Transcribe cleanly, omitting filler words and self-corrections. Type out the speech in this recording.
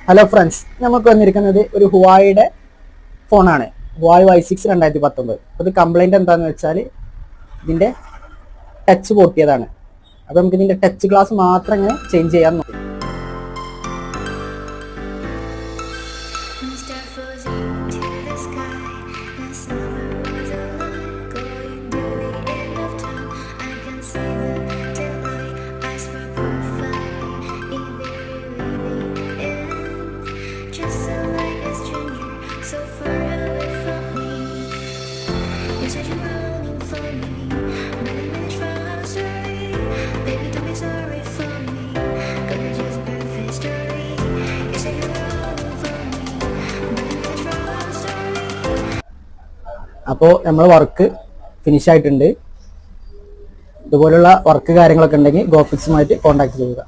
Hello friends, നമുക്ക് വന്നിരിക്കുന്നത് ഒരു ഹുവായിയുടെ ഫോണാണ്. Huawei Y6 2019. അപ്പോൾ ഇത് കംപ്ലൈൻറ്റ് എന്താണെന്ന് വെച്ചാൽ ഇതിൻ്റെ ടച്ച് പൊട്ടിയതാണ്. അപ്പോൾ നമുക്ക് ഇതിൻ്റെ ടച്ച് ഗ്ലാസ് മാത്രം ഇങ്ങനെ ചേഞ്ച് ചെയ്യാൻ നോക്കും. അപ്പോൾ നമ്മൾ വർക്ക് ഫിനിഷ് ആയിട്ടുണ്ട്. ഇതുപോലുള്ള വർക്ക് കാര്യങ്ങളൊക്കെ ഉണ്ടെങ്കിൽ ഗോഫിക്സുമായിട്ട് കോൺടാക്ട് ചെയ്യുക.